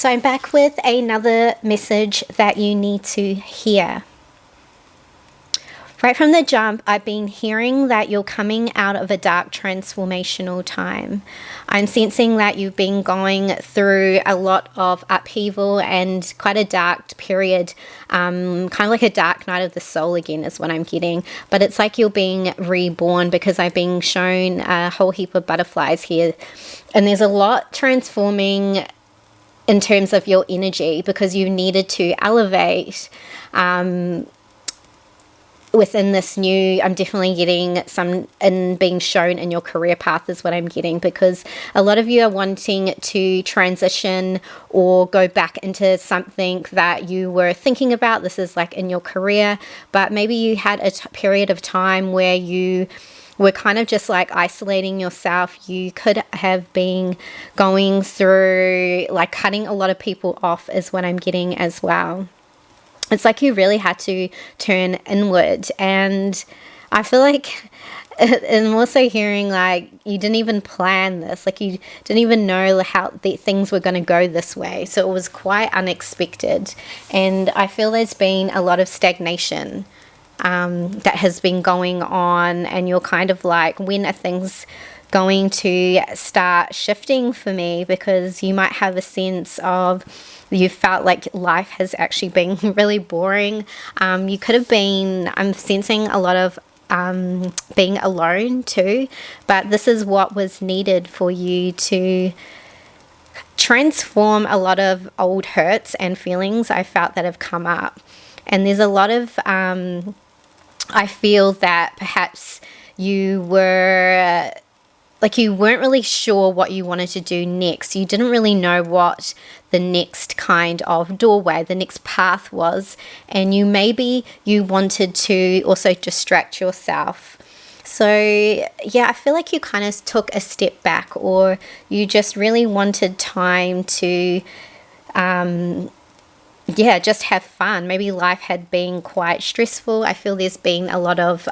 So I'm back with another message that you need to hear. Right from the jump, I've been hearing that you're coming out of a dark transformational time. I'm sensing that you've been going through a lot of upheaval and quite a dark period, kind of like a dark night of the soul again is what I'm getting. But it's like you're being reborn, because I've been shown a whole heap of butterflies here. And there's a lot transforming in terms of your energy, because you needed to elevate within this new, I'm definitely getting some in being shown in your career path is what I'm getting, because a lot of you are wanting to transition or go back into something that you were thinking about. This is like in your career, but maybe you had a period of time where you were kind of just like isolating yourself. You could have been going through like cutting a lot of people off is what I'm getting as well. It's like you really had to turn inward, and I feel like I'm also hearing like you didn't even plan this, like you didn't even know how things were going to go this way, so it was quite unexpected. And I feel there's been a lot of stagnation that has been going on, and you're kind of like, when are things going to start shifting for me? Because you might have a sense of you felt like life has actually been really boring. You could have been, I'm sensing a lot of being alone too, but this is what was needed for you to transform a lot of old hurts and feelings I felt that have come up. And there's a lot of, I feel that perhaps you were like you weren't really sure what you wanted to do next. You didn't really know what the next kind of doorway, the next path was. And you wanted to also distract yourself. So yeah, I feel like you kind of took a step back, or you just really wanted time to just have fun. Maybe life had been quite stressful. I feel there's been a lot of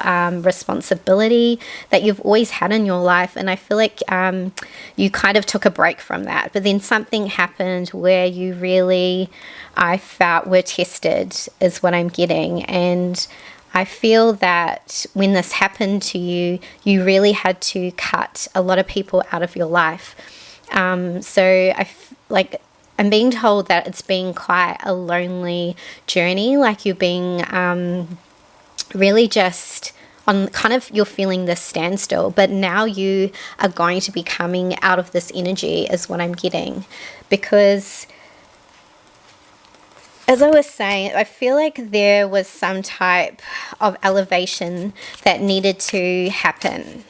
responsibility that you've always had in your life, and I feel like you kind of took a break from that. But then something happened where you really, I felt, were tested is what I'm getting. And I feel that when this happened to you, you really had to cut a lot of people out of your life. So I'm being told that it's been quite a lonely journey, like you're being really just on kind of, you're feeling this standstill, but now you are going to be coming out of this energy is what I'm getting. Because as I was saying, I feel like there was some type of elevation that needed to happen,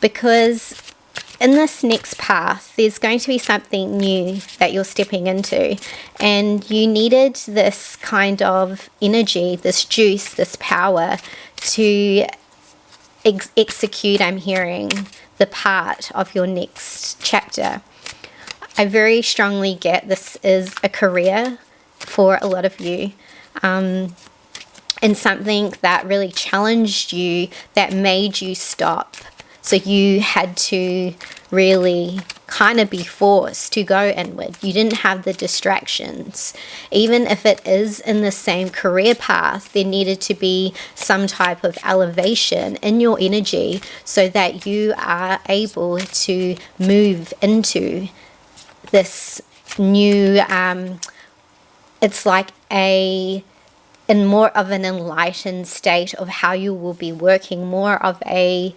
because in this next path, there's going to be something new that you're stepping into, and you needed this kind of energy, this juice, this power to execute, I'm hearing, the part of your next chapter. I very strongly get this is a career for a lot of you, and something that really challenged you, that made you stop. So you had to really kind of be forced to go inward. You didn't have the distractions. Even if it is in the same career path, there needed to be some type of elevation in your energy so that you are able to move into this new, it's like in more of an enlightened state of how you will be working, more of a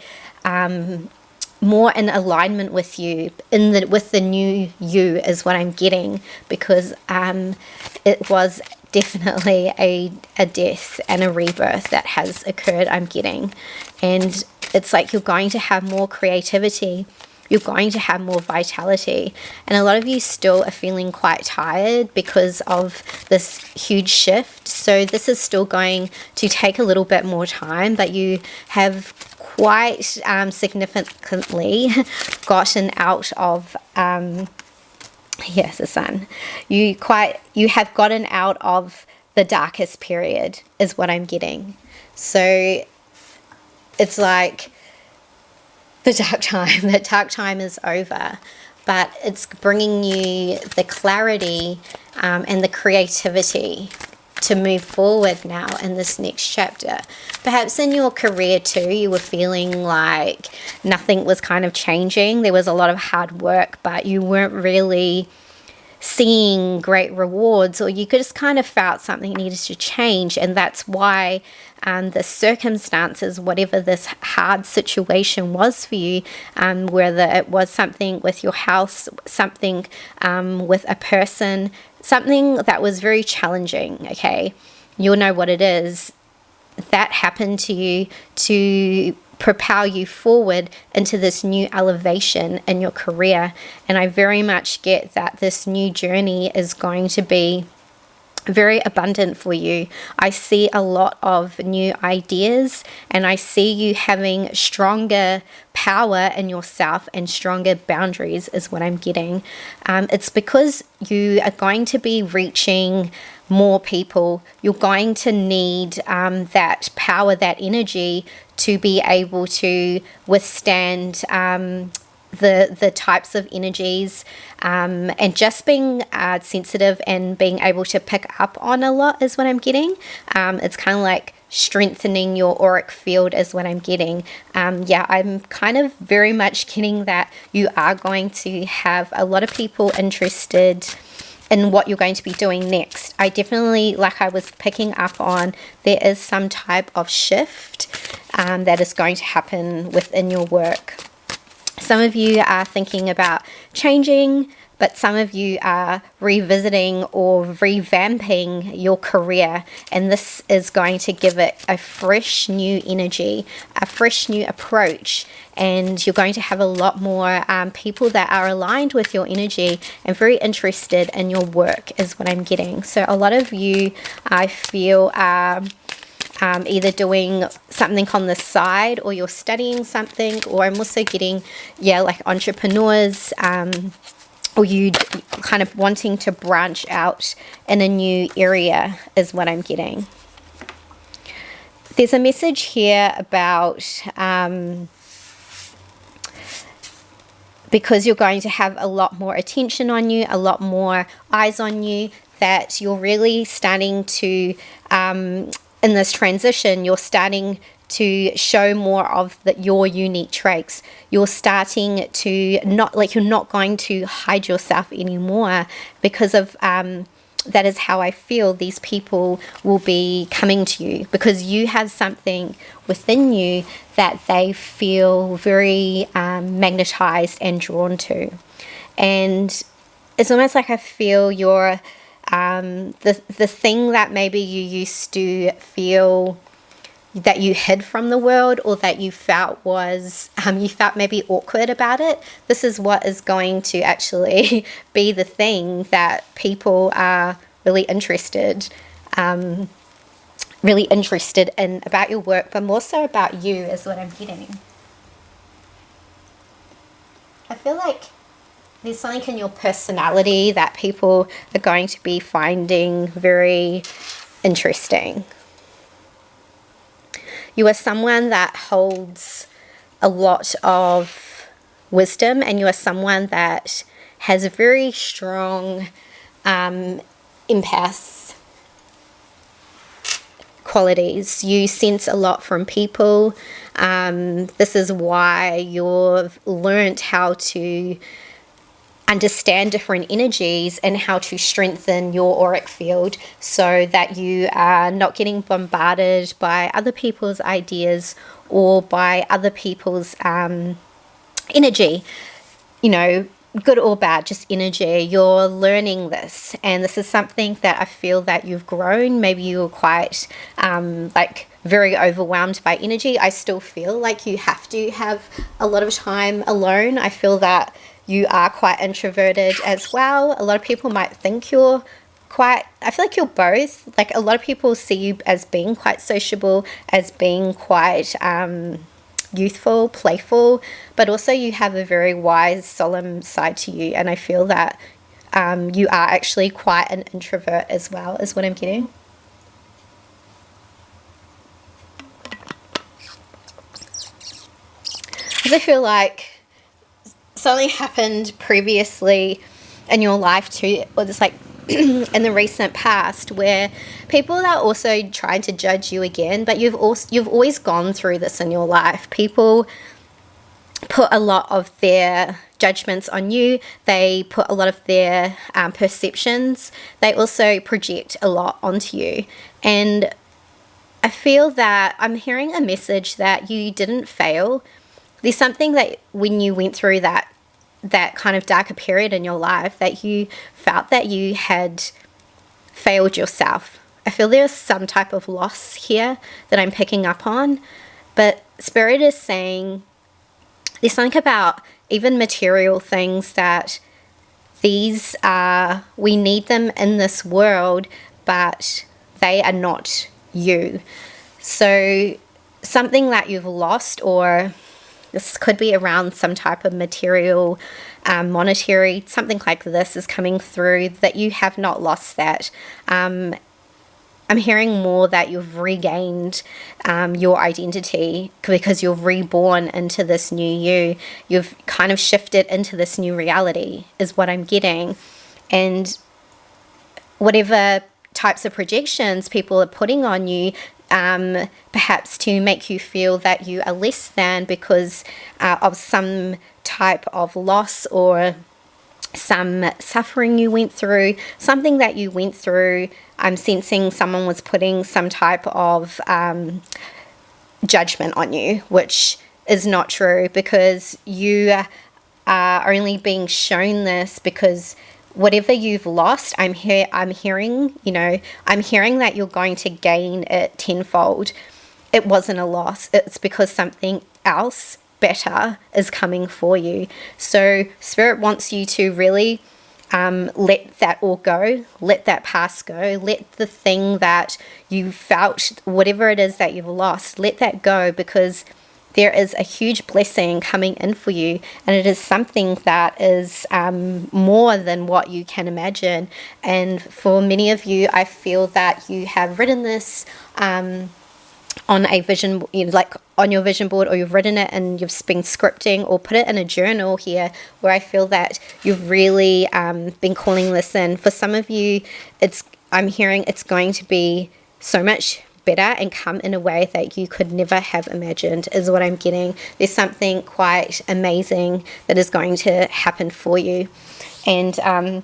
more in alignment with you, with the new you is what I'm getting, because it was definitely a death and a rebirth that has occurred, I'm getting. And it's like you're going to have more creativity, you're going to have more vitality, and a lot of you still are feeling quite tired because of this huge shift. So this is still going to take a little bit more time, but you have quite significantly gotten out of the sun. You have gotten out of the darkest period is what I'm getting. So it's like the dark time is over. but it's bringing you the clarity and the creativity to move forward now in this next chapter. Perhaps in your career too, you were feeling like nothing was kind of changing. There was a lot of hard work, but you weren't really seeing great rewards, or you just kind of felt something needed to change. And that's why the circumstances, whatever this hard situation was for you, whether it was something with your health, something with a person, something that was very challenging, okay, you'll know what it is, that happened to you to propel you forward into this new elevation in your career. And I very much get that this new journey is going to be very abundant for you. I see a lot of new ideas, and I see you having stronger power in yourself and stronger boundaries is what I'm getting. It's because you are going to be reaching more people. You're going to need that power, that energy to be able to withstand the types of energies, and just being sensitive and being able to pick up on a lot is what I'm getting. It's kind of like strengthening your auric field is what I'm getting. Yeah, I'm kind of very much getting that you are going to have a lot of people interested in what you're going to be doing next. I definitely, like I was picking up on, there is some type of shift that is going to happen within your work. Some of you are thinking about changing, but some of you are revisiting or revamping your career, and this is going to give it a fresh new energy, a fresh new approach, and you're going to have a lot more people that are aligned with your energy and very interested in your work is what I'm getting. So a lot of you, I feel, are either doing something on the side, or you're studying something, or I'm also getting, yeah, like entrepreneurs, or you kind of wanting to branch out in a new area is what I'm getting. There's a message here about because you're going to have a lot more attention on you, a lot more eyes on you, that you're really starting to in this transition, you're starting to show more of your unique traits. You're starting to you're not going to hide yourself anymore, because of that is how I feel these people will be coming to you, because you have something within you that they feel very magnetized and drawn to. And it's almost like I feel you're the thing that maybe you used to feel that you hid from the world, or that you felt was you felt maybe awkward about it. This is what is going to actually be the thing that people are really interested in about your work, but more so about you is what I'm getting. I feel like there's something in your personality that people are going to be finding very interesting. You are someone that holds a lot of wisdom, and you are someone that has a very strong empath qualities. You sense a lot from people. This is why you've learned how to understand different energies and how to strengthen your auric field, so that you are not getting bombarded by other people's ideas or by other people's energy, you know, good or bad, just energy. You're learning this, and this is something that I feel that you've grown. Maybe you were quite very overwhelmed by energy. I still feel like you have to have a lot of time alone. I feel that you are quite introverted as well. A lot of people might think you're quite, I feel like you're both. Like, a lot of people see you as being quite sociable, as being quite youthful, playful, but also you have a very wise, solemn side to you. And I feel that you are actually quite an introvert as well, is what I'm getting. I feel like something happened previously in your life too, or just like in the recent past, where people are also trying to judge you again, but you've always gone through this in your life. People put a lot of their judgments on you. They put a lot of their perceptions. They also project a lot onto you. And I feel that I'm hearing a message that you didn't fail. There's something that when you went through that kind of darker period in your life, that you felt that you had failed yourself. I feel there's some type of loss here that I'm picking up on. But Spirit is saying there's something about even material things that these are, we need them in this world, but they are not you. So something that you've lost, or this could be around some type of material, monetary, something like this is coming through, that you have not lost that. I'm hearing more that you've regained your identity because you're reborn into this new you. You've kind of shifted into this new reality is what I'm getting. And whatever types of projections people are putting on you, perhaps to make you feel that you are less than because of some type of loss or some suffering you went through, something that you went through. I'm sensing someone was putting some type of judgment on you, which is not true, because you are only being shown this because whatever you've lost, I'm hearing that you're going to gain it tenfold. It wasn't a loss. It's because something else better is coming for you. So Spirit wants you to really let that all go, let that past go, let the thing that you felt, whatever it is that you've lost, let that go, because there is a huge blessing coming in for you, and it is something that is more than what you can imagine. And for many of you, I feel that you have written this on a vision, like on your vision board, or you've written it and you've been scripting or put it in a journal here, where I feel that you've really been calling this in. For some of you, I'm hearing it's going to be so much better and come in a way that you could never have imagined, is what I'm getting. There's something quite amazing that is going to happen for you. And I'm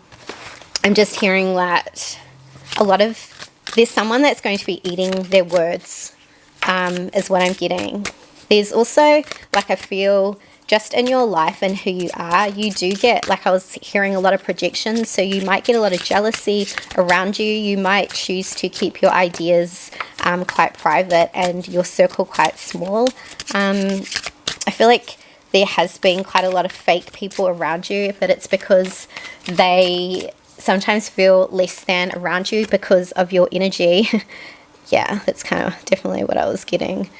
just hearing that there's someone that's going to be eating their words, is what I'm getting. There's also, like, I feel just in your life and who you are, you do get, like, I was hearing a lot of projections, so you might get a lot of jealousy around you. You might choose to keep your ideas quite private and your circle quite small. I feel like there has been quite a lot of fake people around you, but it's because they sometimes feel less than around you because of your energy. Yeah, that's kind of definitely what I was getting.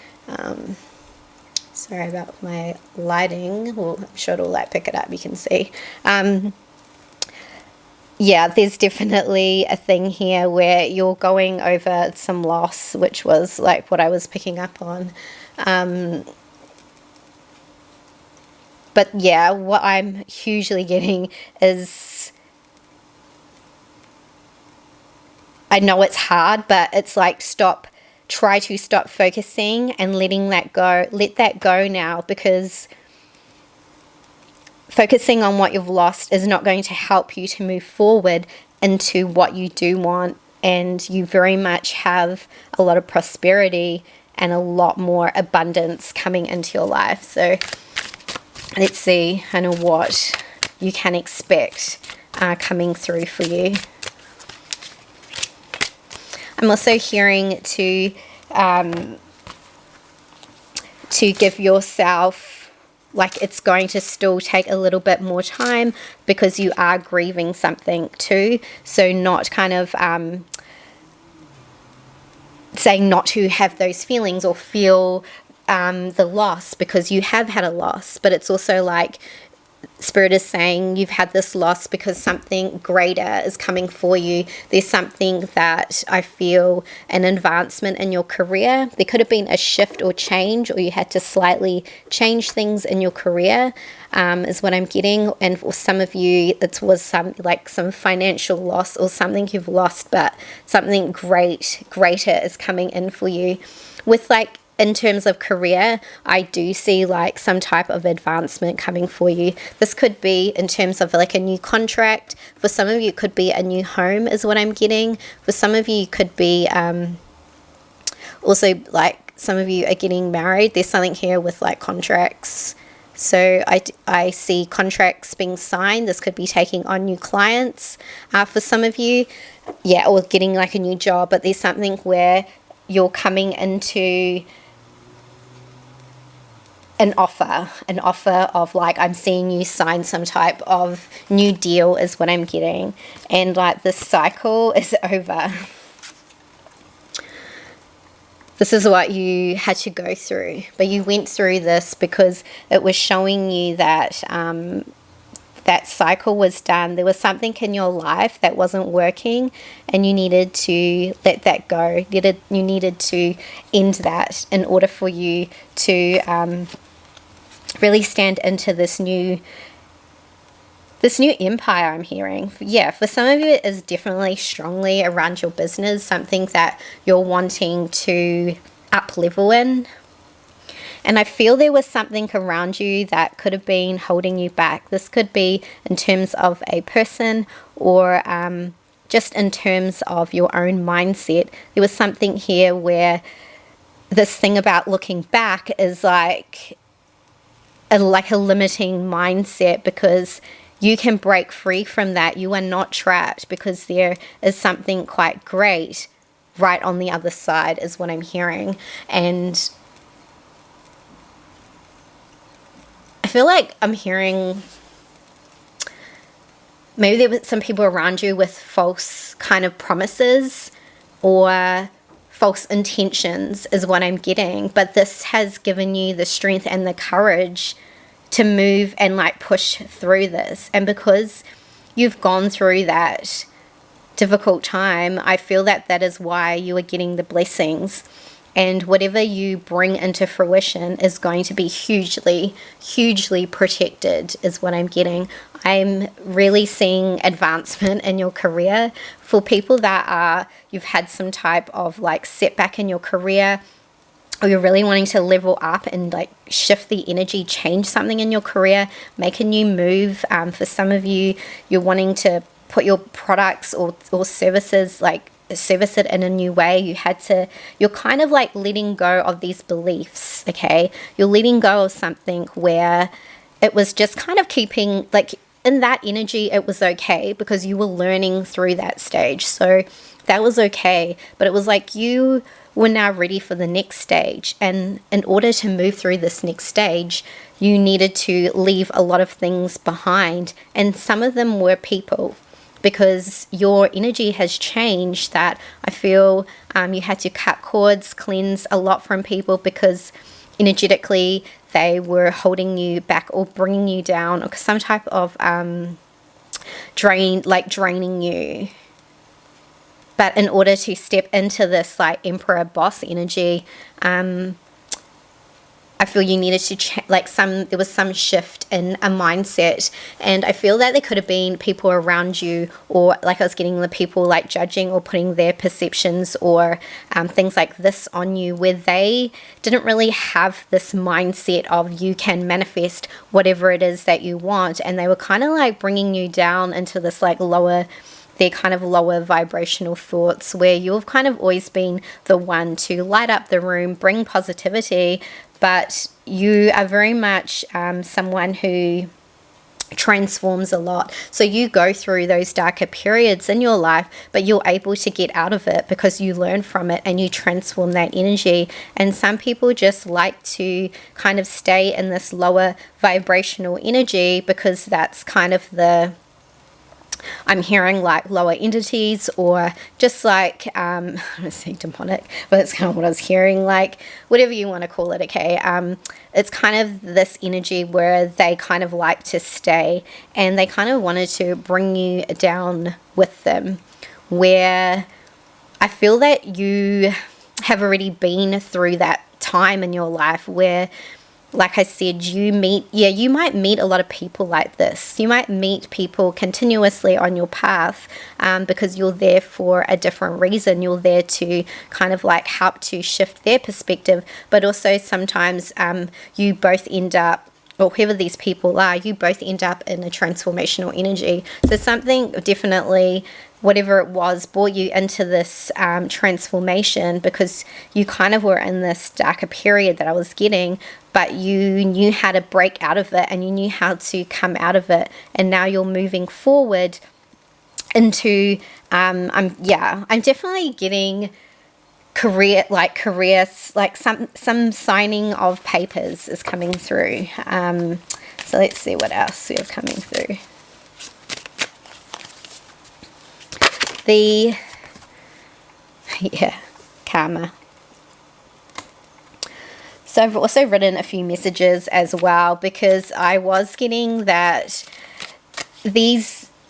Sorry about my lighting. Well, I'm sure it'll pick it up, you can see. Yeah, there's definitely a thing here where you're going over some loss, which was like what I was picking up on. But yeah, what I'm hugely getting is, I know it's hard, but it's like try to stop focusing and letting that go. Let that go now, because focusing on what you've lost is not going to help you to move forward into what you do want. And you very much have a lot of prosperity and a lot more abundance coming into your life. So let's see kind of what you can expect coming through for you. I'm also hearing to give yourself, like, it's going to still take a little bit more time because you are grieving something too. So not kind of saying not to have those feelings or feel the loss, because you have had a loss, but it's also like Spirit is saying you've had this loss because something greater is coming for you. There's something that I feel an advancement in your career. There could have been a shift or change, or you had to slightly change things in your career, is what I'm getting. And for some of you, it was some financial loss or something you've lost, but something greater is coming in for you. With in terms of career, I do see some type of advancement coming for you. This could be in terms of a new contract. For some of you, it could be a new home is what I'm getting. For some of you, it could be also some of you are getting married. There's something here with contracts. So I see contracts being signed. This could be taking on new clients. For some of you, or getting a new job. But there's something where you're coming into an offer of I'm seeing you sign some type of new deal is what I'm getting. And this cycle is over. This is what you had to go through. But you went through this because it was showing you that that cycle was done. There was something in your life that wasn't working, and you needed to let that go. You needed to end that in order for you to really stand into this new empire I'm hearing. For some of you, it is definitely strongly around your business, something that you're wanting to up level in. And I feel there was something around you that could have been holding you back. This could be in terms of a person, or just in terms of your own mindset. There was something here where this thing about looking back is like a limiting mindset, because you can break free from that. You are not trapped, because there is something quite great right on the other side is what I'm hearing. And I feel like I'm hearing maybe there were some people around you with false kind of promises or false intentions is what I'm getting. But this has given you the strength and the courage to move and push through this. And because you've gone through that difficult time, I feel that that is why you are getting the blessings. And whatever you bring into fruition is going to be hugely, hugely protected is what I'm getting. I'm really seeing advancement in your career. For people that you've had some type of setback in your career, or you're really wanting to level up and shift the energy, change something in your career, make a new move. For some of you, you're wanting to put your products or services service it in a new way. You're kind of letting go of these beliefs, okay? You're letting go of something where it was just kind of keeping, in that energy, it was okay because you were learning through that stage. So that was okay. But it was you were now ready for the next stage. And in order to move through this next stage, you needed to leave a lot of things behind. And some of them were people, because your energy has changed, that I feel you had to cut cords, cleanse a lot from people, because energetically they were holding you back or bringing you down, or some type of draining you. But in order to step into this emperor boss energy, I feel you needed to there was some shift in a mindset. And I feel that there could have been people around you, or I was getting the people judging or putting their perceptions or things like this on you, where they didn't really have this mindset of you can manifest whatever it is that you want. And they were kind of bringing you down into this their kind of lower vibrational thoughts, where you've kind of always been the one to light up the room, bring positivity, but you are very much someone who transforms a lot. So you go through those darker periods in your life, but you're able to get out of it because you learn from it and you transform that energy. And some people just like to kind of stay in this lower vibrational energy, because that's kind of I'm hearing like lower entities, or just like, I'm going to say demonic, but that's kind of what I was hearing, like whatever you want to call it, okay? It's kind of this energy where they kind of like to stay, and they kind of wanted to bring you down with them, where I feel that you have already been through that time in your life where, like I said, you might meet a lot of people like this. You might meet people continuously on your path, because you're there for a different reason. You're there to kind of like help to shift their perspective, but also sometimes you both end up, or whoever these people are, you both end up in a transformational energy. So something definitely, whatever it was, brought you into this transformation, because you kind of were in this darker period that I was getting, but you knew how to break out of it, and you knew how to come out of it, and now you're moving forward into I'm definitely getting careers, like some signing of papers is coming through. So let's see what else we have coming through. Karma. So I've also written a few messages as well, because I was getting that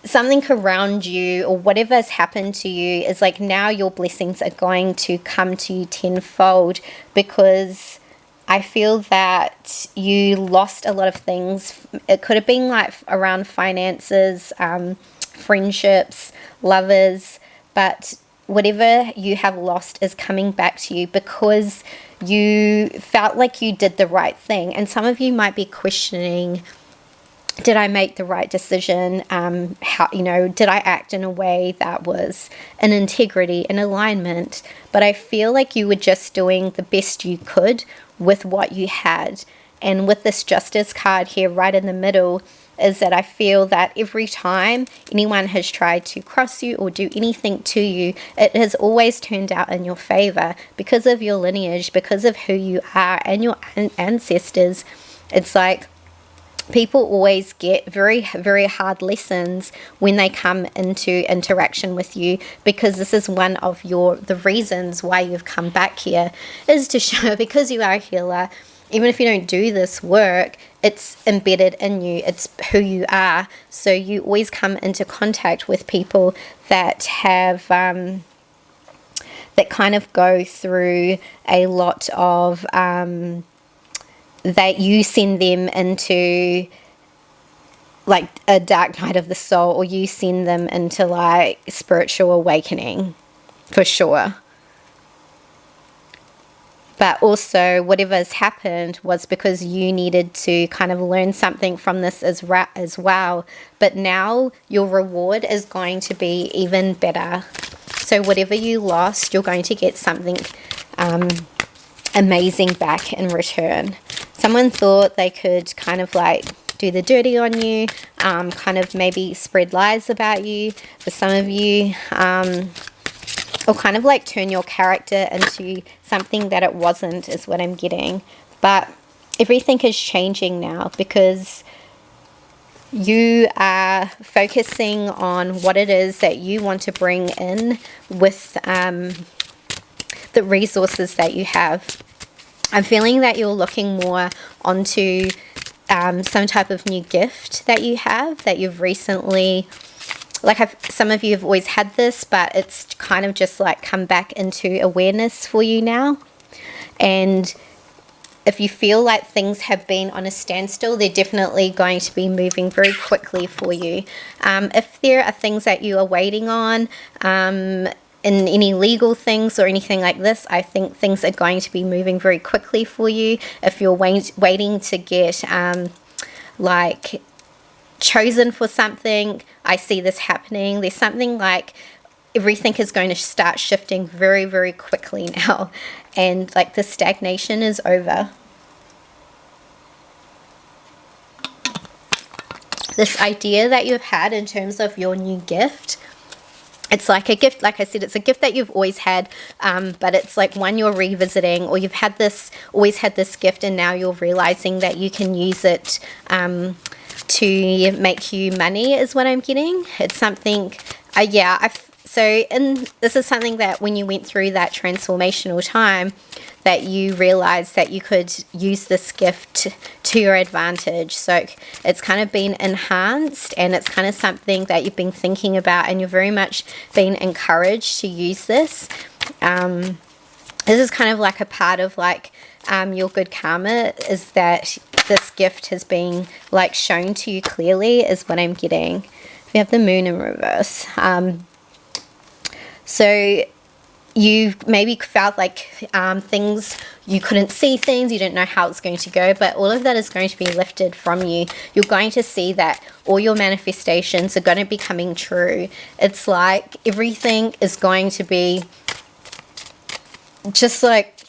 something around you, or whatever has happened to you, is like now your blessings are going to come to you tenfold, because I feel that you lost a lot of things. It could have been like around finances, friendships, lovers, but whatever you have lost is coming back to you, because you felt like you did the right thing. And some of you might be questioning, did I make the right decision? Did I act in a way that was in integrity, in alignment? But I feel like you were just doing the best you could with what you had. And with this Justice card here right in the middle, is that I feel that every time anyone has tried to cross you or do anything to you, it has always turned out in your favor, because of your lineage, because of who you are and your ancestors. It's like people always get very, very hard lessons when they come into interaction with you, because this is one of the reasons why you've come back here, is to show, because you are a healer, even if you don't do this work, it's embedded in you. It's who you are. So you always come into contact with people that have, that kind of go through a lot of, that you send them into like a dark night of the soul, or you send them into like spiritual awakening, for sure. But also, whatever has happened was because you needed to kind of learn something from this as well. But now your reward is going to be even better. So whatever you lost, you're going to get something amazing back in return. Someone thought they could kind of like do the dirty on you, kind of maybe spread lies about you. For some of you, or kind of like turn your character into something that it wasn't, is what I'm getting. But everything is changing now, because you are focusing on what it is that you want to bring in with the resources that you have. I'm feeling that you're looking more onto some type of new gift that you have, that you've recently, some of you have always had this, but it's kind of just like come back into awareness for you now. And if you feel like things have been on a standstill, they're definitely going to be moving very quickly for you. If there are things that you are waiting on, in any legal things or anything like this, I think things are going to be moving very quickly for you. If you're waiting to get chosen for something, I see this happening. There's something like everything is going to start shifting very, very quickly now, and like the stagnation is over. This idea that you've had in terms of your new gift, it's like a gift, like I said, it's a gift that you've always had, but it's like one you're revisiting, or you've had this, always had this gift, and now you're realizing that you can use it to make you money is what I'm getting. It's something, this is something that when you went through that transformational time, that you realized that you could use this gift to your advantage. So it's kind of been enhanced, and it's kind of something that you've been thinking about, and you're very much being encouraged to use this. This is kind of like a part of like your good karma, is that this gift has been like shown to you clearly, is what I'm getting. We have the moon in reverse. So you maybe felt like things, you couldn't see things, you didn't know how it's going to go, but all of that is going to be lifted from you. You're going to see that all your manifestations are going to be coming true. It's like everything is going to be just like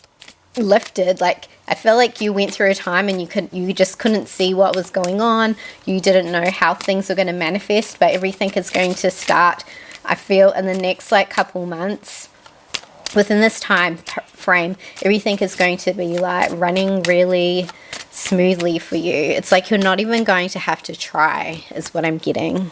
lifted. Like I feel like you went through a time and you just couldn't see what was going on. You didn't know how things were going to manifest, but everything is going to start, I feel, in the next like couple months. Within this time frame, everything is going to be like running really smoothly for you. It's like you're not even going to have to try, is what I'm getting.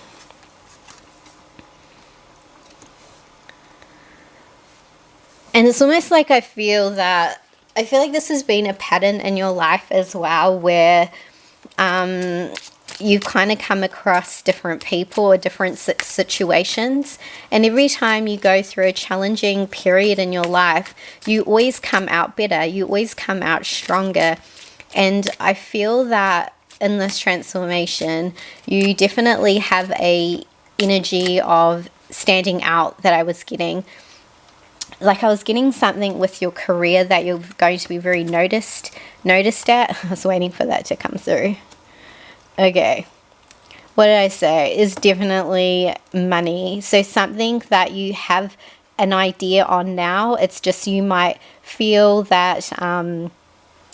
And it's almost like I feel like this has been a pattern in your life as well, where you kind of come across different people or different situations, and every time you go through a challenging period in your life, you always come out better, you always come out stronger. And I feel that in this transformation, you definitely have a energy of standing out that I was getting. Like I was getting something with your career that you're going to be very noticed at. I was waiting for that to come through. Okay, what did I say? Is definitely money. So something that you have an idea on now, it's just you might feel that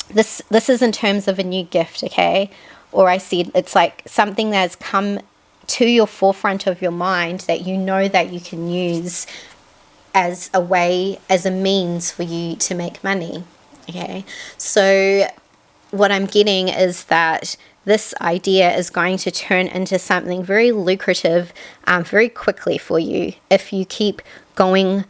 this is in terms of a new gift, okay? Or I said it's like something that's come to your forefront of your mind that you know that you can use as a way, as a means for you to make money, okay? So what I'm getting is that this idea is going to turn into something very lucrative very quickly for you if you keep going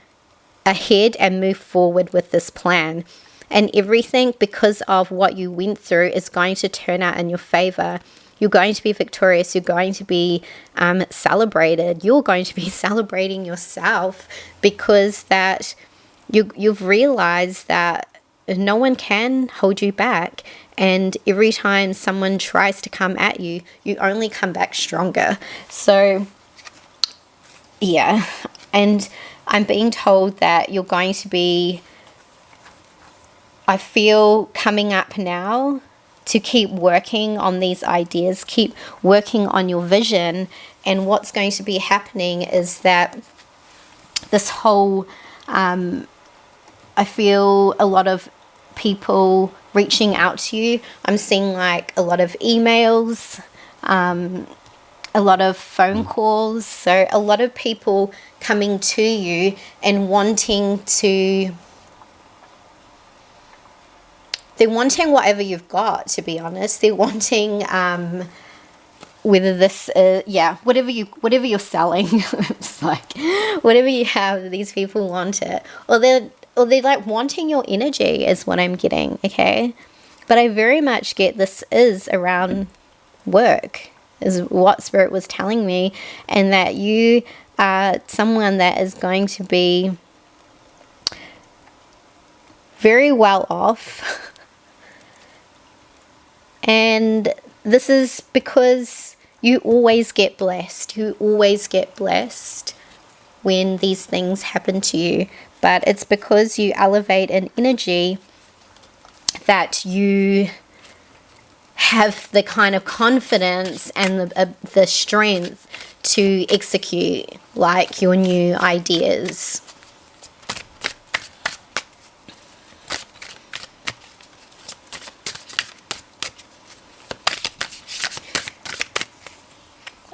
ahead and move forward with this plan. And everything, because of what you went through, is going to turn out in your favor. You're going to be victorious. You're going to be celebrated. You're going to be celebrating yourself, because that you've realized that no one can hold you back. And every time someone tries to come at you, you only come back stronger. So, yeah. And I'm being told that you're going to be, I feel, coming up now to keep working on these ideas, keep working on your vision. And what's going to be happening is that this whole, I feel a lot of people reaching out to you. I'm seeing like a lot of emails, a lot of phone calls. So a lot of people coming to you and they're wanting whatever you've got, to be honest. They're wanting whether this whatever you're selling. It's like whatever you have, these people want it. Or they're like wanting your energy, is what I'm getting, okay? But I very much get this is around work, is what Spirit was telling me, and that you are someone that is going to be very well off. And this is because you always get blessed. You always get blessed when these things happen to you. But it's because you elevate an energy that you have the kind of confidence and the strength to execute like your new ideas.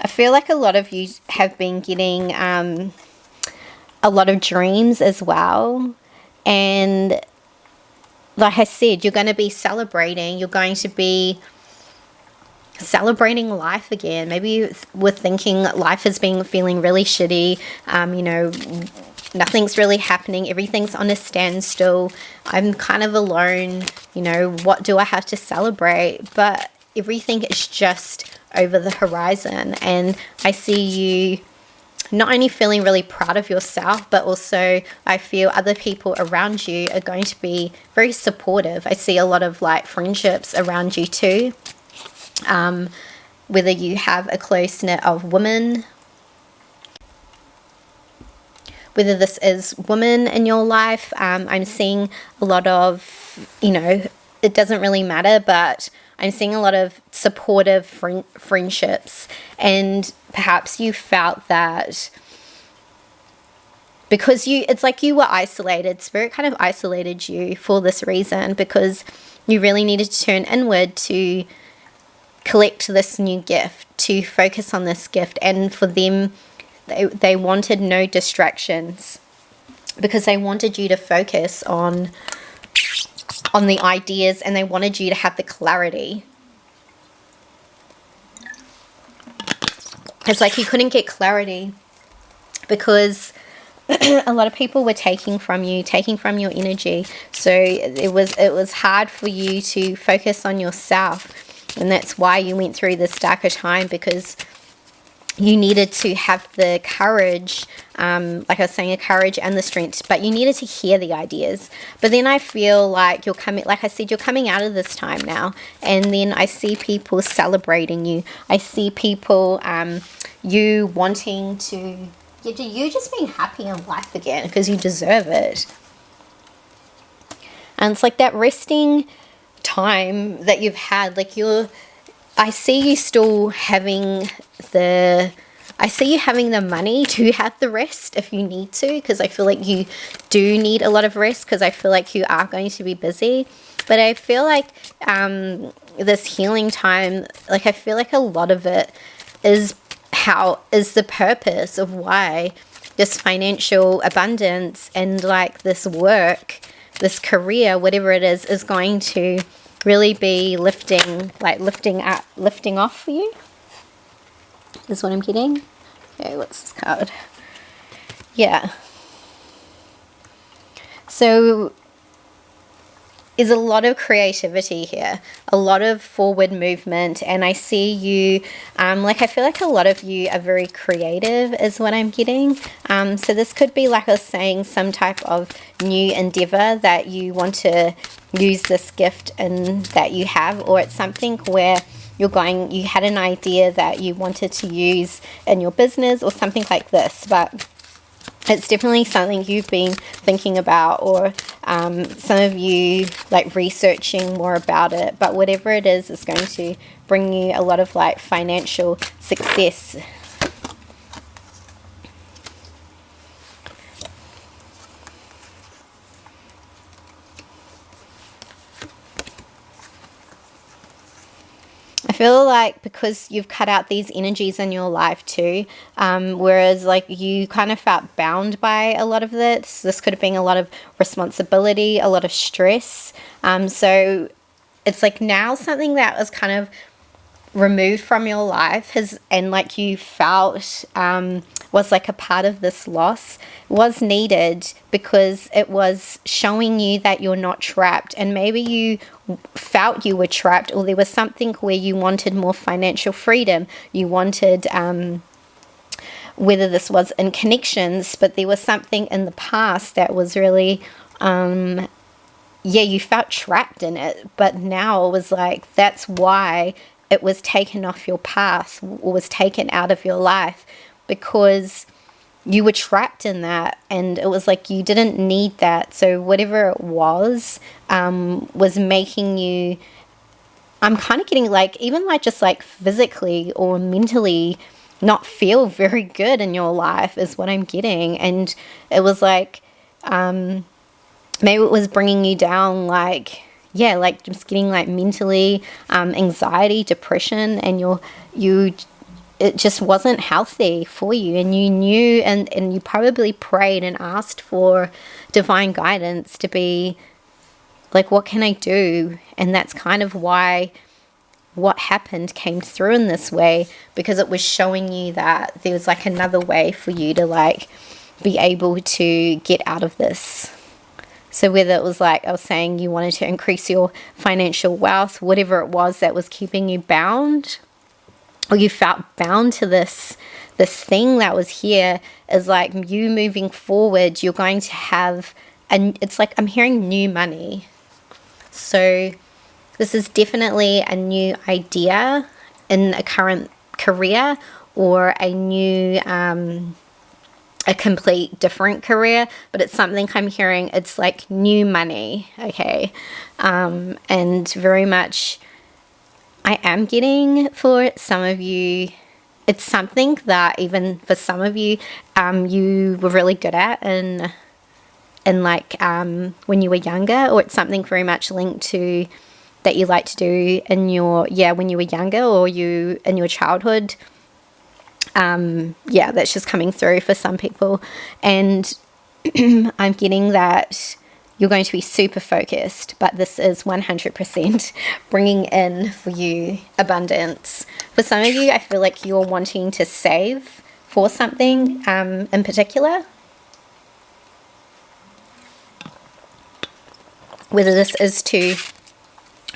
I feel like a lot of you have been getting a lot of dreams as well. And like I said, you're going to be celebrating. You're going to be celebrating life again. Maybe we're thinking life has been feeling really shitty, you know, nothing's really happening, everything's on a standstill, I'm kind of alone, you know, what do I have to celebrate? But everything is just over the horizon, and I see you not only feeling really proud of yourself, but also I feel other people around you are going to be very supportive. I see a lot of like friendships around you too, whether you have a close knit of women, whether this is women in your life. I'm seeing a lot of, you know, it doesn't really matter, but I'm seeing a lot of supportive friendships, and perhaps you felt that because it's like you were isolated. Spirit kind of isolated you for this reason, because you really needed to turn inward to collect this new gift, to focus on this gift. And for them, they wanted no distractions, because they wanted you to focus on the ideas, and they wanted you to have the clarity. It's like you couldn't get clarity because a lot of people were taking from you, taking from your energy. So it was hard for you to focus on yourself, and that's why you went through this darker time, because you needed to have the courage, like I was saying, the courage and the strength, but you needed to hear the ideas. But then I feel like you're coming, like I said, you're coming out of this time now, and then I see people celebrating you. I see people, you wanting to, you just being happy in life again, because you deserve it. And it's like that resting time that you've had, like I see you still having the money to have the rest if you need to, because I feel like you do need a lot of rest, because I feel like you are going to be busy. But I feel like this healing time, like I feel like a lot of it is the purpose of why this financial abundance and like this work, this career, whatever it is going to really be lifting off for you, is what I'm getting. Okay, what's this card? Yeah. So there's a lot of creativity here, a lot of forward movement, and I see you, like I feel like a lot of you are very creative is what I'm getting. So this could be, like I was saying, some type of new endeavor that you want to use this gift in that you have, or it's something where you had an idea that you wanted to use in your business or something like this, but it's definitely something you've been thinking about, or some of you like researching more about it. But whatever it is going to bring you a lot of like financial success. I feel like because you've cut out these energies in your life too, whereas like you kind of felt bound by a lot of this could have been a lot of responsibility, a lot of stress. So it's like now something that was kind of removed from your life and like you felt was like a part of this loss was needed, because it was showing you that you're not trapped, and maybe you felt you were trapped, or there was something where you wanted more financial freedom, you wanted whether this was in connections, but there was something in the past that was really you felt trapped in it. But now it was like that's why it was taken off your path, or was taken out of your life, because you were trapped in that, and it was like you didn't need that. So whatever it was making you, I'm kind of getting like, even like just like physically or mentally not feel very good in your life is what I'm getting. And it was like maybe it was bringing you down, like like just getting like mentally anxiety, depression, and it just wasn't healthy for you, and you knew, and you probably prayed and asked for divine guidance to be like, what can I do? And that's kind of why what happened came through in this way, because it was showing you that there was like another way for you to like be able to get out of this. So whether it was like I was saying, you wanted to increase your financial wealth, whatever it was that was keeping you bound, or you felt bound to this thing that was here, is like you moving forward, you're going to have, and it's like I'm hearing new money. So this is definitely a new idea in a current career, or a new, a complete different career, but it's something I'm hearing, it's like new money, okay? And very much I am getting, for some of you, it's something that even for some of you, you were really good at in like when you were younger, or it's something very much linked to that you like to do in your, when you were younger, or you in your childhood. That's just coming through for some people. And I'm getting that you're going to be super focused, but this is 100% bringing in for you abundance. For some of you, I feel like you're wanting to save for something in particular. Whether this is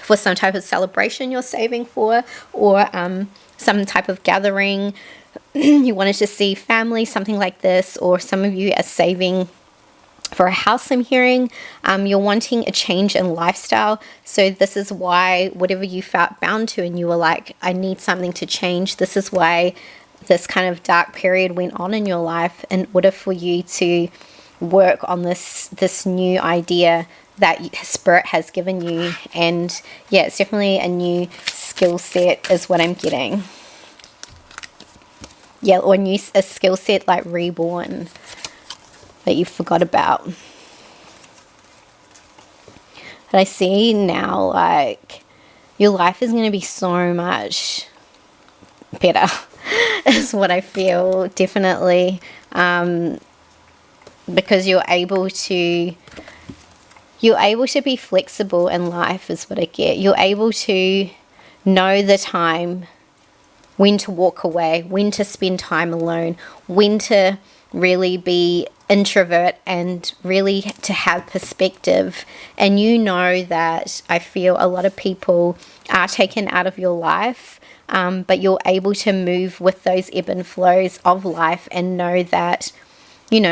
for some type of celebration you're saving for, or some type of gathering, you wanted to see family, something like this, or some of you are saving for a house, I'm hearing. You're wanting a change in lifestyle. So this is why whatever you felt bound to and you were like, I need something to change. This is why this kind of dark period went on in your life, in order for you to work on this new idea that Spirit has given you. And it's definitely a new skill set is what I'm getting. Or a skill set like reborn that you forgot about. But I see now, like, your life is going to be so much better is what I feel, definitely. Because you're able to be flexible in life is what I get. You're able to know the time when to walk away, when to spend time alone, when to really be introvert, and really to have perspective. And you know that I feel a lot of people are taken out of your life, but you're able to move with those ebb and flows of life, and know that,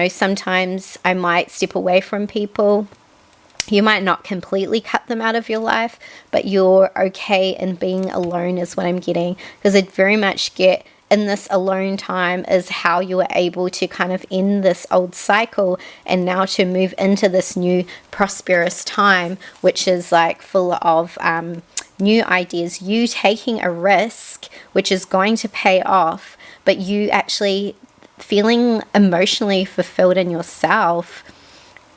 sometimes I might step away from people. You might not completely cut them out of your life, but you're okay in being alone is what I'm getting. Because I very much get in this alone time is how you are able to kind of end this old cycle, and now to move into this new prosperous time, which is like full of new ideas, you taking a risk, which is going to pay off, but you actually feeling emotionally fulfilled in yourself.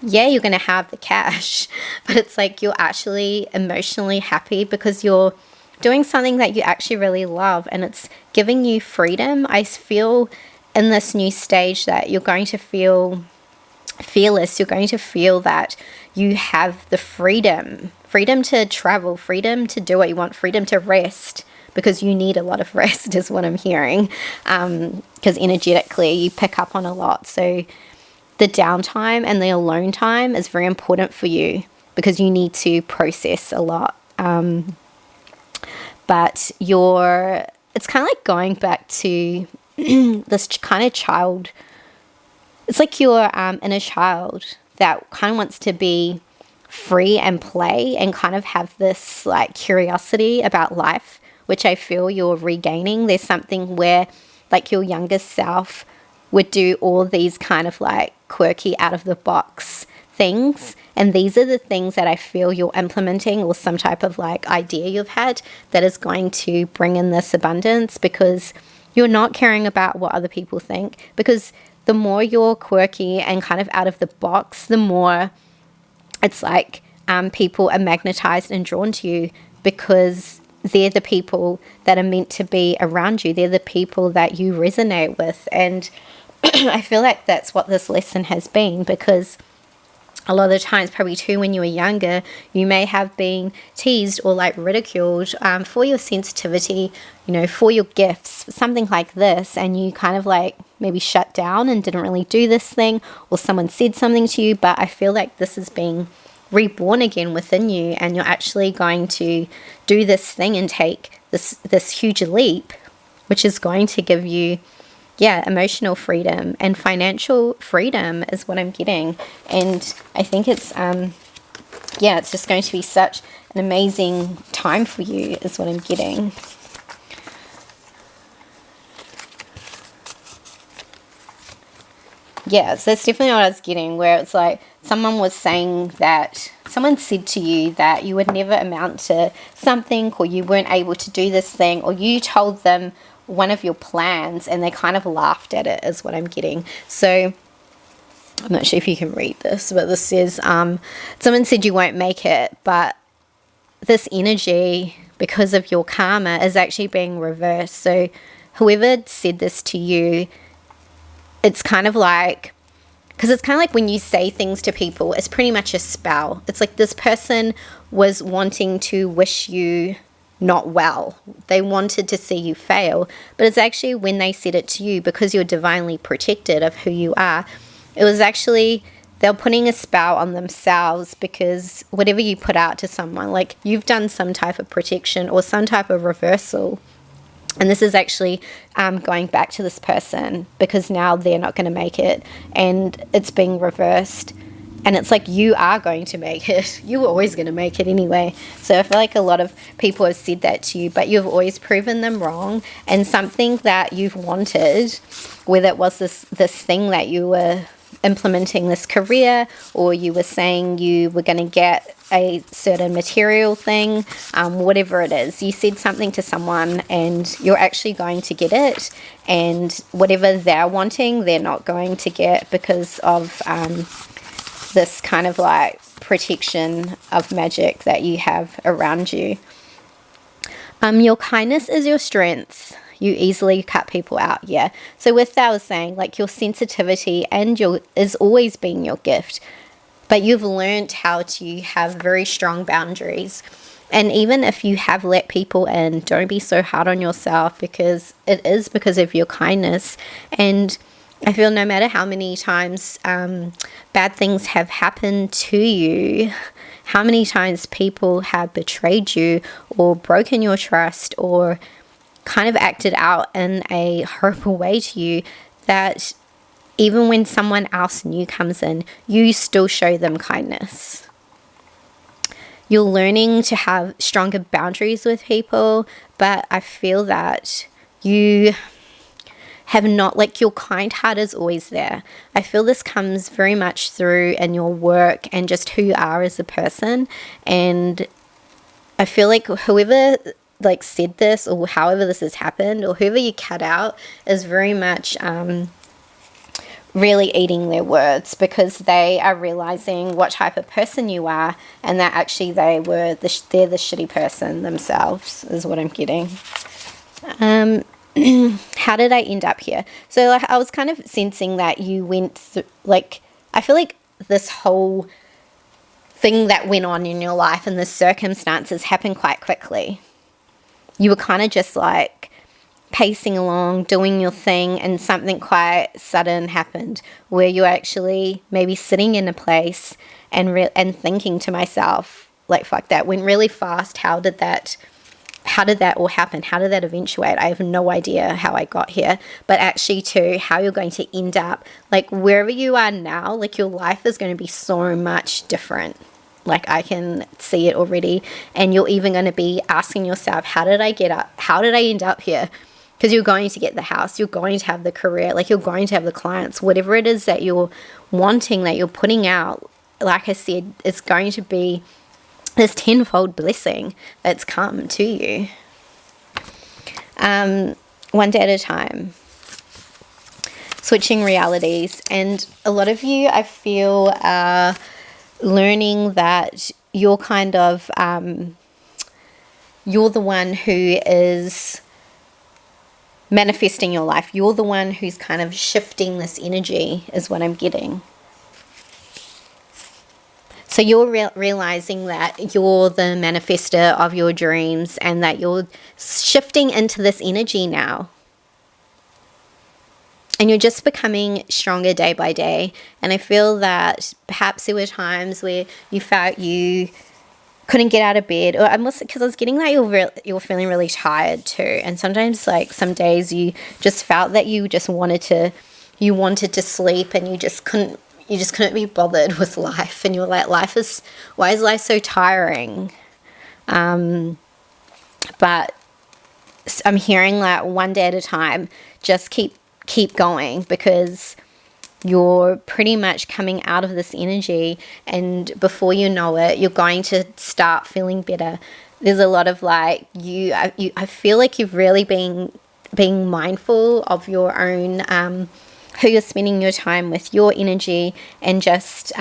You're going to have the cash, but it's like you're actually emotionally happy because you're doing something that you actually really love, and it's giving you freedom. I feel in this new stage that you're going to feel fearless. You're going to feel that you have the freedom to travel, freedom to do what you want, freedom to rest, because you need a lot of rest is what I'm hearing, because energetically you pick up on a lot. So the downtime and the alone time is very important for you, because you need to process a lot. But it's kind of like going back to this kind of child. It's like your inner child that kind of wants to be free and play and kind of have this like curiosity about life, which I feel you're regaining. There's something where like your younger self would do all these kind of like quirky out of the box things, and these are the things that I feel you're implementing, or some type of like idea you've had that is going to bring in this abundance, because you're not caring about what other people think. Because the more you're quirky and kind of out of the box, the more it's like people are magnetized and drawn to you, because they're the people that are meant to be around you. They're the people that you resonate with. And I feel like that's what this lesson has been, because a lot of the times, probably too, when you were younger, you may have been teased or like ridiculed for your sensitivity, you know, for your gifts, something like this, and you kind of like maybe shut down and didn't really do this thing, or someone said something to you. But I feel like this is being reborn again within you, and you're actually going to do this thing and take this huge leap, which is going to give you, yeah, emotional freedom and financial freedom is what I'm getting. And I think it's, yeah, it's just going to be such an amazing time for you is what I'm getting. Yeah, so that's definitely what I was getting, where it's like someone was saying that, someone said to you that you would never amount to something, or you weren't able to do this thing, or you told them one of your plans and they kind of laughed at it is what I'm getting. So I'm not sure if you can read this, but this says someone said you won't make it, but this energy, because of your karma, is actually being reversed. So whoever said this to you, it's kind of like, because it's kind of like when you say things to people, it's pretty much a spell. It's like this person was wanting to wish you not well. They wanted to see you fail, but it's actually when they said it to you, because you're divinely protected of who you are, it was actually they're putting a spell on themselves, because whatever you put out to someone, like you've done some type of protection or some type of reversal, and this is actually going back to this person, because now they're not going to make it and it's being reversed. And it's like, you are going to make it. You were always going to make it anyway. So I feel like a lot of people have said that to you, but you've always proven them wrong. And something that you've wanted, whether it was this thing that you were implementing, this career, or you were saying you were going to get a certain material thing, whatever it is, you said something to someone and you're actually going to get it. And whatever they're wanting, they're not going to get, because of this kind of like protection of magic that you have around you. Your kindness is your strength. You easily cut people out. Yeah. So with that, I was saying, like, your sensitivity and is always been your gift, but you've learned how to have very strong boundaries. And even if you have let people in, don't be so hard on yourself, because it is because of your kindness. And I feel no matter how many times bad things have happened to you, how many times people have betrayed you or broken your trust or kind of acted out in a horrible way to you, that even when someone else new comes in, you still show them kindness. You're learning to have stronger boundaries with people, but I feel that you have not, like, your kind heart is always there. I feel this comes very much through in your work and just who you are as a person. And I feel like whoever like said this, or however this has happened, or whoever you cut out, is very much really eating their words, because they are realizing what type of person you are, and that actually they're the shitty person themselves is what I'm getting. How did I end up here? So like, I was kind of sensing that you went through, like, I feel like this whole thing that went on in your life and the circumstances happened quite quickly. You were kind of just like pacing along, doing your thing, and something quite sudden happened, where you're actually maybe sitting in a place and thinking to myself, like, fuck, that went really fast. How did that all happen? How did that eventuate? I have no idea how I got here. But actually too, how you're going to end up, like, wherever you are now, like, your life is going to be so much different. Like, I can see it already. And you're even going to be asking yourself, how did I get up? How did I end up here? Because you're going to get the house, you're going to have the career, like, you're going to have the clients, whatever it is that you're wanting, that you're putting out. Like I said, it's going to be this tenfold blessing that's come to you. One day at a time. Switching realities. And a lot of you, I feel, are learning that you're kind of, you're the one who is manifesting your life. You're the one who's kind of shifting this energy, is what I'm getting. So you're realizing that you're the manifester of your dreams and that you're shifting into this energy now. And you're just becoming stronger day by day. And I feel that perhaps there were times where you felt you couldn't get out of bed, or because I was getting that you're feeling really tired too. And sometimes, like, some days you just felt that you wanted to sleep, and you just couldn't be bothered with life. And you're like, why is life so tiring? But I'm hearing that one day at a time, just keep going, because you're pretty much coming out of this energy, and before you know it, you're going to start feeling better. There's a lot of, like, I feel like you've really been being mindful of your own, who you're spending your time with, your energy, and just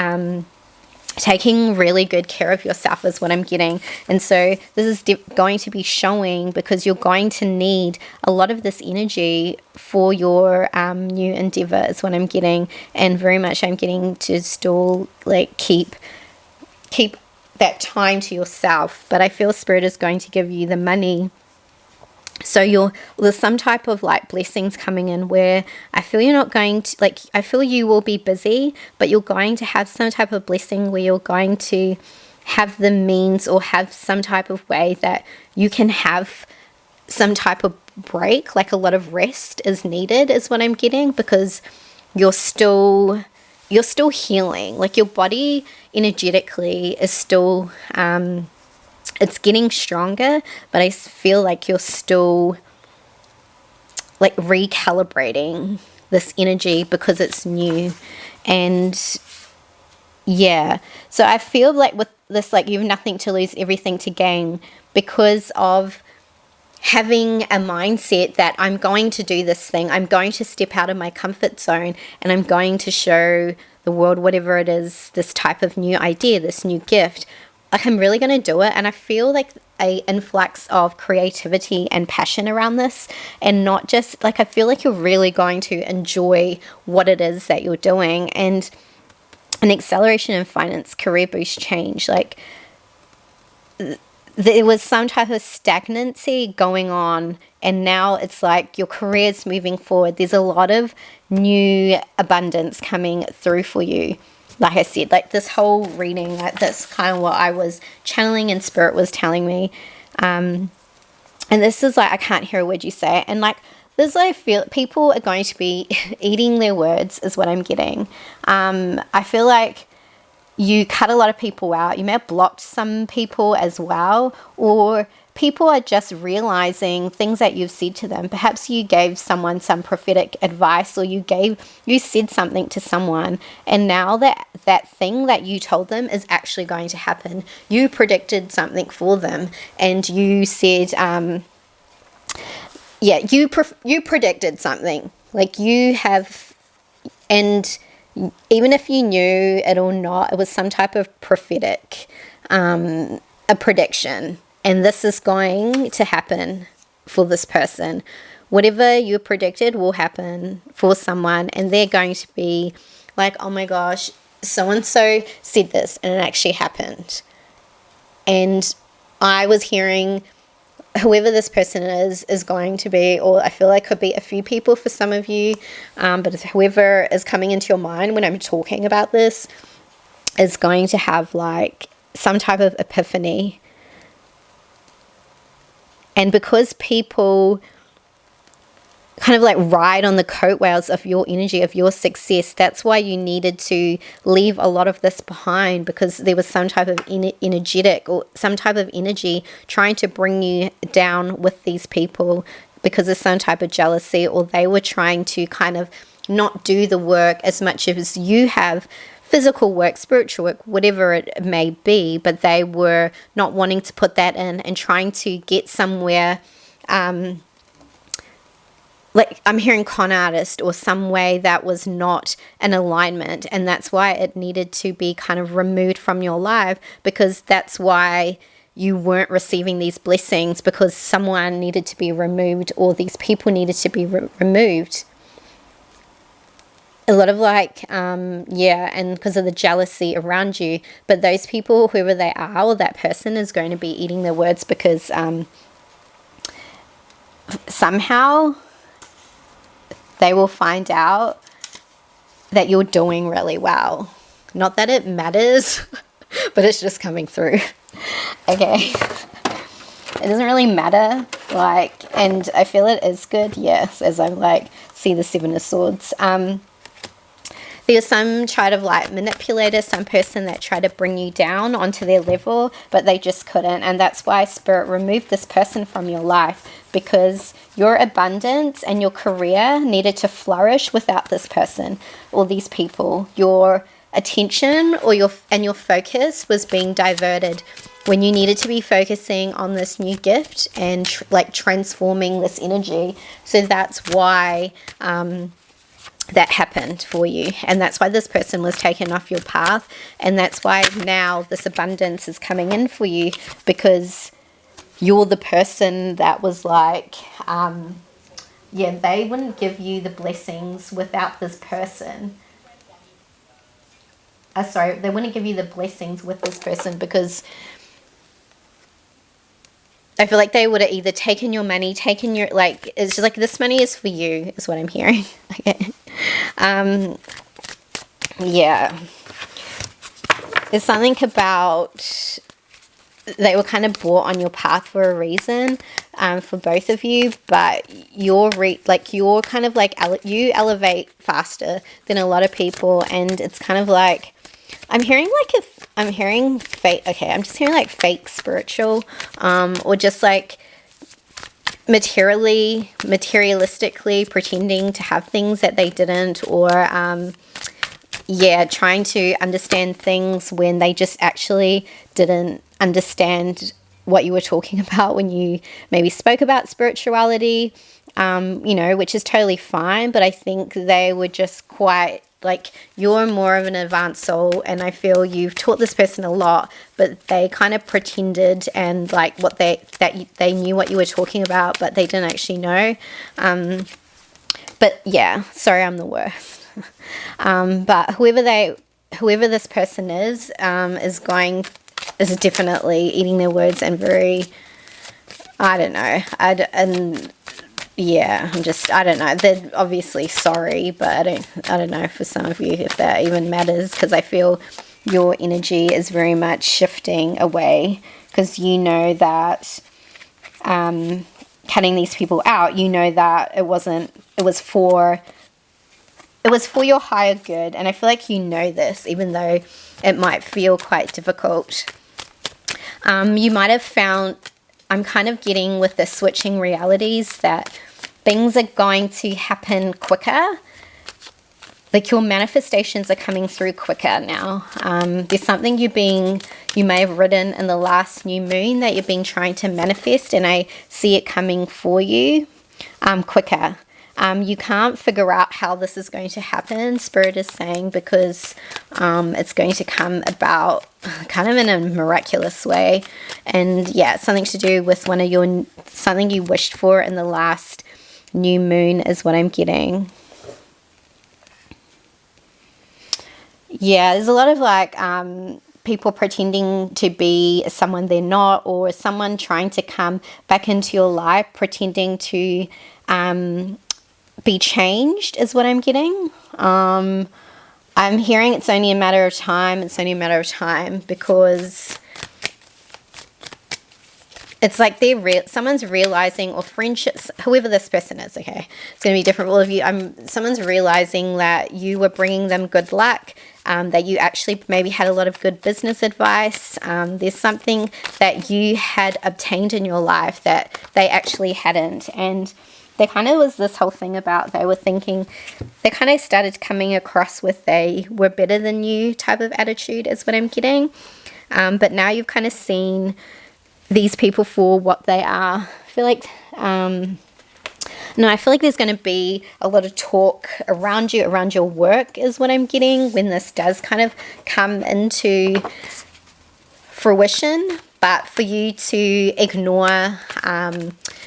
taking really good care of yourself is what I'm getting. And so this is going to be showing, because you're going to need a lot of this energy for your new endeavor is what I'm getting. And very much I'm getting to still, like, keep that time to yourself. But I feel Spirit is going to give you the money. So there's some type of, like, blessings coming in where I feel you're not going to, like, I feel you will be busy, but you're going to have some type of blessing where you're going to have the means, or have some type of way that you can have some type of break, like a lot of rest is needed is what I'm getting, because you're still healing. Like, your body energetically is still it's getting stronger, but I feel like you're still, like, recalibrating this energy because it's new. And yeah, so I feel like with this, like, you have nothing to lose, everything to gain, because of having a mindset that I'm going to do this thing, I'm going to step out of my comfort zone, and I'm going to show the world whatever it is, this type of new idea, this new gift. Like, I'm really going to do it. And I feel like a influx of creativity and passion around this, and not just, like, I feel like you're really going to enjoy what it is that you're doing. And an acceleration in finance, career boost, change, like, there was some type of stagnancy going on, and now it's like your career's moving forward. There's a lot of new abundance coming through for you. Like I said, like, this whole reading, like, that's kind of what I was channeling and Spirit was telling me. And this is like, I can't hear a word you say. And, like, this, I feel people are going to be eating their words is what I'm getting. I feel like you cut a lot of people out. You may have blocked some people as well, or people are just realizing things that you've said to them. Perhaps you gave someone some prophetic advice, or you said something to someone, and now that thing that you told them is actually going to happen. You predicted something for them, and you said, you predicted something. Like, you have, and even if you knew it or not, it was some type of prophetic, a prediction. And this is going to happen for this person. Whatever you predicted will happen for someone, and they're going to be like, oh my gosh, so-and-so said this, and it actually happened. And I was hearing whoever this person is going to be, or I feel like could be a few people for some of you, but whoever is coming into your mind when I'm talking about this is going to have, like, some type of epiphany. And because people kind of, like, ride on the coattails of your energy, of your success, that's why you needed to leave a lot of this behind, because there was some type of energetic, or some type of energy trying to bring you down with these people because of some type of jealousy, or they were trying to kind of not do the work as much as you have, physical work, spiritual work, whatever it may be, but they were not wanting to put that in and trying to get somewhere, like, I'm hearing con artist, or some way that was not an alignment, and that's why it needed to be kind of removed from your life, because that's why you weren't receiving these blessings, because someone needed to be removed, or these people needed to be removed. a lot of like, yeah, and because of the jealousy around you. But those people, whoever they are, or that person is going to be eating their words because somehow they will find out that you're doing really well. Not that it matters, but it's just coming through. Okay. It doesn't really matter, like, and I feel it is good, yes, as I'm like, see the Seven of Swords. There's some try to like manipulator, some person that tried to bring you down onto their level, but they just couldn't. And that's why Spirit removed this person from your life, because your abundance and your career needed to flourish without this person or these people. Your attention or your focus was being diverted when you needed to be focusing on this new gift and like transforming this energy. So that's why that happened for you, and that's why this person was taken off your path, and that's why now this abundance is coming in for you, because you're the person that was like, yeah, they wouldn't give you the blessings without this person. Sorry, they wouldn't give you the blessings with this person, because I feel like they would have either taken your money, taken your, like, it's just like, this money is for you, is what I'm hearing. Okay. Yeah. There's something about, they were kind of brought on your path for a reason, for both of you, but you're kind of like, you elevate faster than a lot of people, and it's kind of like, I'm hearing fake, okay, I'm just hearing like fake spiritual, or just like materialistically pretending to have things that they didn't, or yeah, trying to understand things when they just actually didn't understand what you were talking about when you maybe spoke about spirituality, you know, which is totally fine, but I think they were just quite, like, you're more of an advanced soul, and I feel you've taught this person a lot, but they kind of pretended, and like they knew what you were talking about, but they didn't actually know. But yeah, sorry, I'm the worst. But whoever this person is definitely eating their words, and very, I don't know, yeah, I don't know. They're obviously sorry, but I don't know for some of you if that even matters, because I feel your energy is very much shifting away, because you know that cutting these people out, you know that it was for your higher good, and I feel like you know this, even though it might feel quite difficult. You might have found, I'm kind of getting with the switching realities, that things are going to happen quicker. Like, your manifestations are coming through quicker now. There's something you may have written in the last new moon that you've been trying to manifest, and I see it coming for you quicker. You can't figure out how this is going to happen, Spirit is saying, because it's going to come about kind of in a miraculous way. And yeah, it's something to do with something you wished for in the last new moon is what I'm getting. Yeah, there's a lot of like people pretending to be someone they're not, or someone trying to come back into your life pretending to be changed is what I'm getting. I'm hearing it's only a matter of time. It's only a matter of time, because it's like someone's realizing, or friendships, whoever this person is, okay, it's going to be different for all of you. Someone's realizing that you were bringing them good luck, that you actually maybe had a lot of good business advice. There's something that you had obtained in your life that they actually hadn't, and there kind of was this whole thing about they kind of started coming across with they were better than you type of attitude is what I'm getting. But now you've kind of seen these people for what they are. I feel like, I feel like there's going to be a lot of talk around you, around your work is what I'm getting, when this does kind of come into fruition. But for you to ignore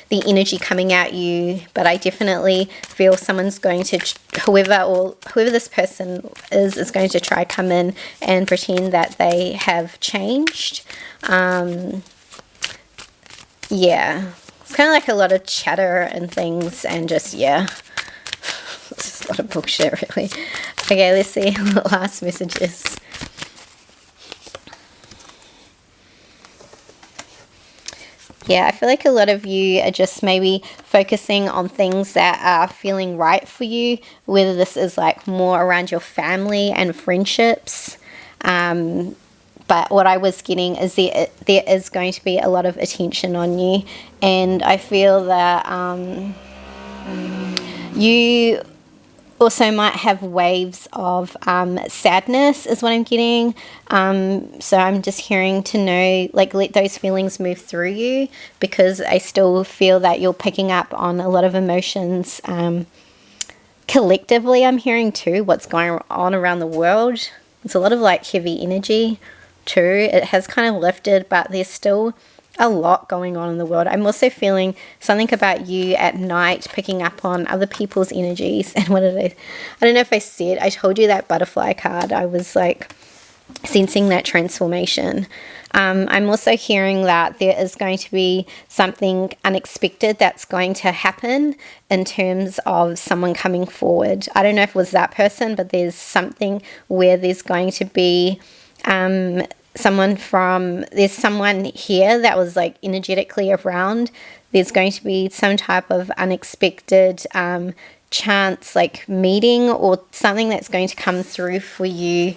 the energy coming at you, but I definitely feel someone's going to, whoever this person is going to try come in and pretend that they have changed. Yeah, it's kind of like a lot of chatter and things, and just, yeah, it's a lot of bullshit, really. Okay, let's see the last messages. Yeah, I feel like a lot of you are just maybe focusing on things that are feeling right for you, whether this is like more around your family and friendships. But what I was getting is there is going to be a lot of attention on you, and I feel that you also might have waves of sadness is what I'm getting. So I'm just hearing to know, like, let those feelings move through you, because I still feel that you're picking up on a lot of emotions. Collectively, I'm hearing too what's going on around the world. It's a lot of like heavy energy too. It has kind of lifted, but there's still a lot going on in the world. I'm also feeling something about you at night picking up on other people's energies. And what did I don't know if I told you that butterfly card. I was like sensing that transformation. I'm also hearing that there is going to be something unexpected that's going to happen in terms of someone coming forward. I don't know if it was that person, but there's something where there's going to be someone here that was like energetically around. There's going to be some type of unexpected chance, like meeting or something that's going to come through for you.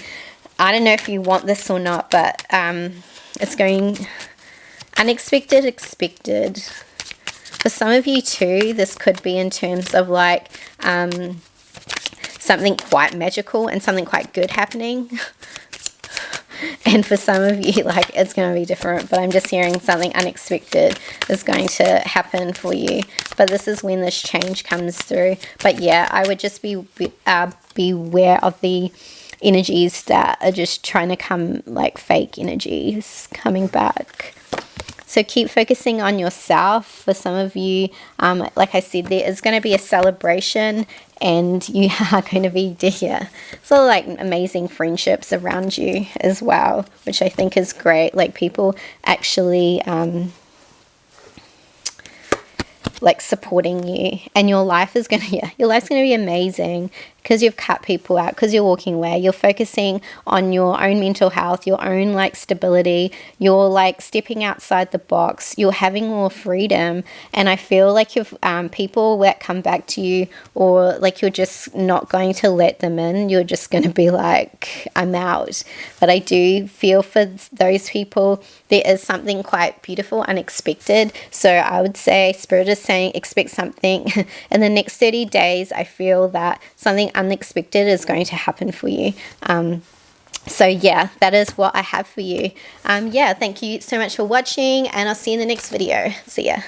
I don't know if you want this or not, but it's going unexpected, expected. For some of you too, this could be in terms of like something quite magical and something quite good happening. And for some of you, like, it's going to be different, but I'm just hearing something unexpected is going to happen for you. But this is when this change comes through. But yeah, I would just beware of the energies that are just trying to come, like fake energies coming back. So keep focusing on yourself. For some of you, like I said, there is going to be a celebration, and you are going to be there. So like amazing friendships around you as well, which I think is great. Like people actually like supporting you, and your life is going to, your life's going to be amazing because you've cut people out, because you're walking away. You're focusing on your own mental health, your own like stability. You're like stepping outside the box. You're having more freedom. And I feel like if people that come back to you, or like you're just not going to let them in, you're just going to be like, I'm out. But I do feel for those people, there is something quite beautiful, unexpected. So I would say Spirit is saying expect something in the next 30 days. I feel that something unexpected is going to happen for you. So yeah, that is what I have for you. Yeah, thank you so much for watching, and I'll see you in the next video. See ya.